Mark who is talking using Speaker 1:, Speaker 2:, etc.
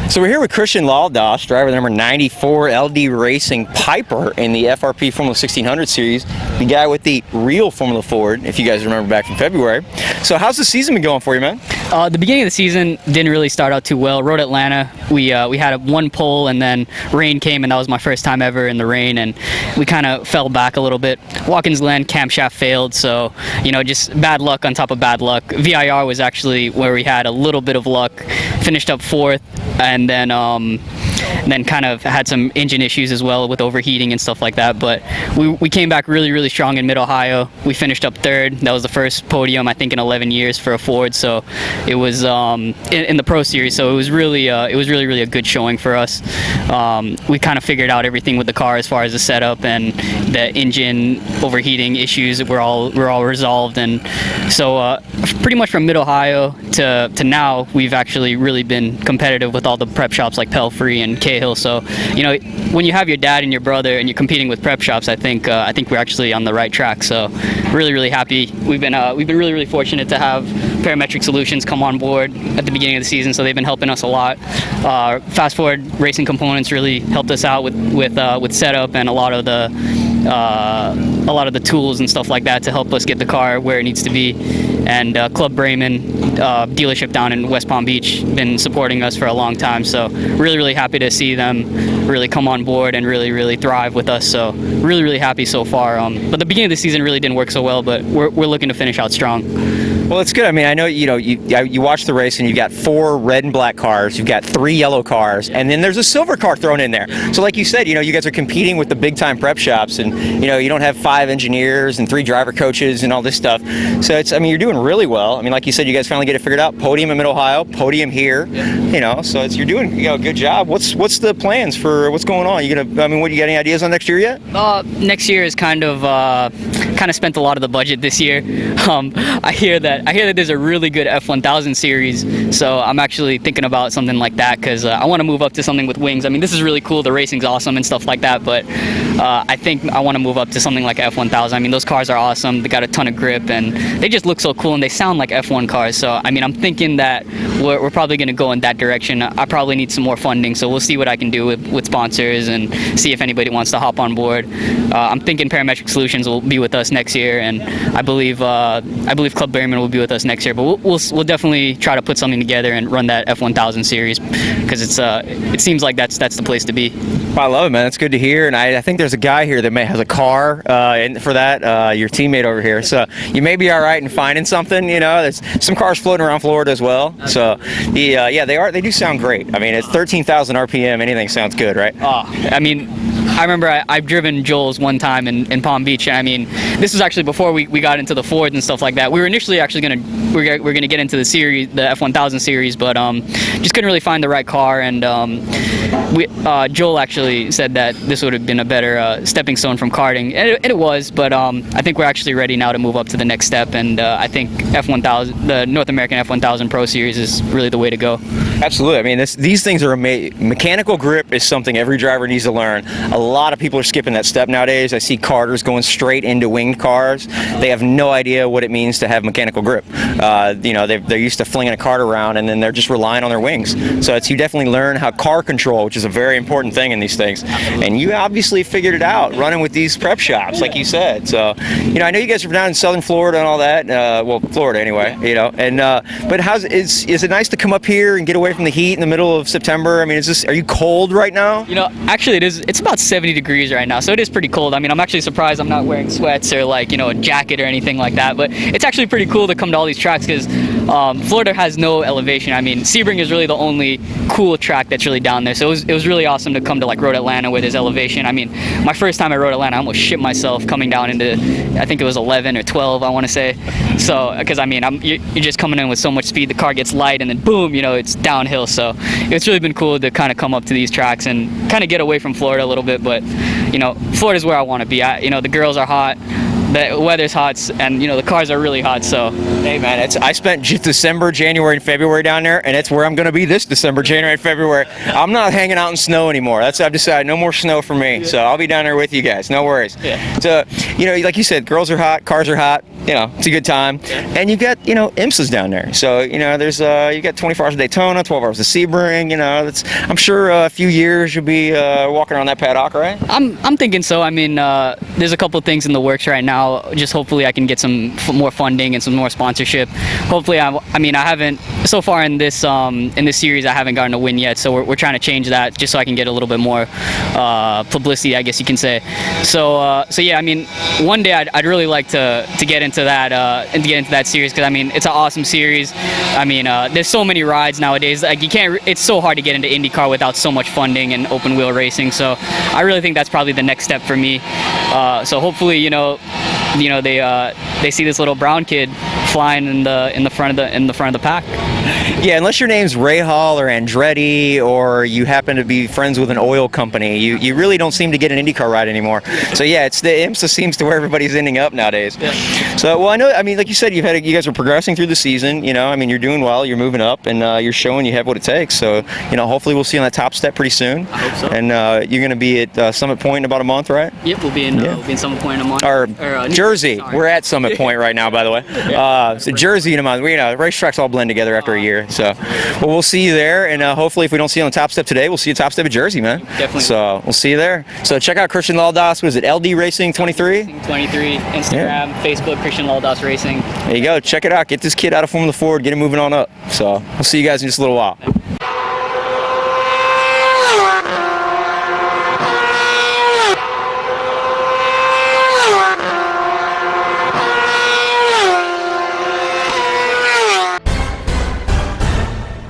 Speaker 1: So we're here with Christian Lal Dass, driver number 94 LD Racing Piper in the FRP Formula 1600 series, the guy with the real Formula Ford, if you guys remember back from February. So how's the season been going for you, man?
Speaker 2: The beginning of the season didn't really start out too well. Road Atlanta, we had one pole and then rain came, and that was my first time ever in the rain, and we kind of fell back a little bit. Watkins Glen camshaft failed, so just bad luck on top of bad luck. VIR was actually where we had a little bit of luck, finished up fourth, and then kind of had some engine issues as well with overheating and stuff like that. But we came back really strong in Mid-Ohio. We finished up third. That was the first podium, I think, in 11 years for a Ford. So it was in the Pro Series. So it was really a good showing for us. We kind of figured out everything with the car as far as the setup and the engine overheating issues were all resolved. And so pretty much from Mid-Ohio to now, we've actually really been competitive with all the prep shops like Pelfrey and Cahill. So when you have your dad and your brother and you're competing with prep shops, I think we're actually on the right track. So really happy. We've been really fortunate to have Parametric Solutions come on board at the beginning of the season, so they've been helping us a lot. Fast Forward Racing Components really helped us out with setup and a lot of the tools and stuff like that to help us get the car where it needs to be. And Club Brayman dealership down in West Palm Beach been supporting us for a long time, so really happy to see them really come on board and really thrive with us. So really happy so far. But the beginning of the season really didn't work so well, but we're looking to finish out strong.
Speaker 1: Well, it's good. I mean, I know you watch the race and you've got 4 red and black cars, you've got 3 yellow cars, and then there's a silver car thrown in there. So like you said, you guys are competing with the big time prep shops, and you don't have 5 engineers and 3 driver coaches and all this stuff. So you're doing really well. I mean, like you said, you guys finally get it figured out. Podium in Mid-Ohio, podium here. So you're doing a good job. What's the plans for what's going on? You got any ideas on next year yet?
Speaker 2: Next year is kind of spent a lot of the budget this year. I hear that there's a really good F1000 series, so I'm actually thinking about something like that because I want to move up to something with wings. I mean, this is really cool. The racing's awesome and stuff like that, but I think I want to move up to something like F1000. I mean, those cars are awesome. They got a ton of grip and they just look so cool and they sound like F1 cars. So I'm thinking that we're probably going to go in that direction. I probably need some more funding, so we'll see what I can do with sponsors and see if anybody wants to hop on board. I'm thinking Parametric Solutions will be with us next year, and I believe Club Brayman will be with us next year. But we'll definitely try to put something together and run that F1000 series because it seems like that's the place to be.
Speaker 1: Well, I love it, man. That's good to hear. And I think there's a guy here that has a car for that. Your teammate over here, so you may be all right in finding something. There's some cars floating around Florida as well. So they do sound great. I mean, it's 13,000 RPM. Anything sounds good, right?
Speaker 2: I remember I've driven Joel's one time in Palm Beach. I mean, this was actually before we got into the Fords and stuff like that. We were initially actually we're gonna get into the series, the F1000 series, but just couldn't really find the right car. And Joel actually said that this would have been a better stepping stone from karting, and it was. But I think we're actually ready now to move up to the next step. And I think F1000, the North American F1000 Pro Series, is really the way to go.
Speaker 1: Absolutely. I mean, these things are amazing. Mechanical grip is something every driver needs to learn. A lot of people are skipping that step nowadays. I see karters going straight into winged cars. They have no idea what it means to have mechanical grip. They're used to flinging a cart around, and then they're just relying on their wings. So you definitely learn how car control, which is a very important thing in these things. And you obviously figured it out running with these prep shops, like you said. So, I know you guys are down in Southern Florida and all that. Well, Florida anyway. But is it nice to come up here and get away from the heat in the middle of September? I mean, are you cold right now?
Speaker 2: Actually it is. It's about 70 degrees right now, so it is pretty cold. I mean, I'm actually surprised I'm not wearing sweats or a jacket or anything like that, but it's actually pretty cool to come to all these tracks because Florida has no elevation. I mean, Sebring is really the only cool track that's really down there, so it was really awesome to come to Road Atlanta where there's elevation. I mean, my first time at Road Atlanta, I almost shit myself coming down into, I think it was 11 or 12, I want to say. So, because you're just coming in with so much speed, the car gets light, and then boom, it's downhill. So it's really been cool to kind of come up to these tracks and kind of get away from Florida a little bit. But Florida's where I want to be. The girls are hot. the weather's hot, and the cars are really hot. So
Speaker 1: Hey man, I spent December, January, and February down there, and it's where I'm going to be this December, January, and February. I'm not hanging out in snow anymore. I've decided no more snow for me. So I'll be down there with you guys. No worries.
Speaker 2: Yeah.
Speaker 1: So like you said, girls are hot, cars are hot. It's a good time, and you've got IMSA's down there. So there's you got 24 hours of Daytona, 12 hours of Sebring. I'm sure a few years you'll be walking around that paddock, right?
Speaker 2: I'm thinking so. I mean, there's a couple of things in the works right now. Just hopefully I can get some more funding and some more sponsorship. Hopefully, I haven't so far in this series I haven't gotten a win yet. So we're trying to change that just so I can get a little bit more publicity, I guess you can say. So yeah, I mean, one day I'd really like to get into that and get into that series, because I mean it's an awesome series. I mean there's so many rides nowadays, like you can't. It's so hard to get into IndyCar without so much funding and open wheel racing. So I really think that's probably the next step for me. So hopefully they see this little brown kid flying in the front of the pack.
Speaker 1: Yeah, unless your name's Ray Hall or Andretti, or you happen to be friends with an oil company, you really don't seem to get an IndyCar ride anymore. So yeah, it's the IMSA seems to where everybody's ending up nowadays.
Speaker 2: Yeah.
Speaker 1: So well, I mean, like you said, you guys are progressing through the season. I mean, you're doing well, you're moving up, and you're showing you have what it takes. So hopefully we'll see you on that top step pretty soon.
Speaker 2: I hope so.
Speaker 1: And you're going to be at Summit Point in about a month, right?
Speaker 2: Yep, we'll be in Summit Point in a month.
Speaker 1: Or Jersey.
Speaker 2: Sorry.
Speaker 1: We're at Summit Point right now, by the way. So Jersey in a month. Racetracks all blend together after a year. So well, we'll see you there, and hopefully if we don't see you on the top step today, we'll see you top step at Jersey, man.
Speaker 2: Definitely.
Speaker 1: So we'll see you there. So check out Christian Lal Dass. What is it? LD Racing 23?
Speaker 2: 23, Instagram, Facebook, Christian Lal Dass Racing.
Speaker 1: There you go. Check it out. Get this kid out of Formula Ford. Get him moving on up. So we'll see you guys in just a little while.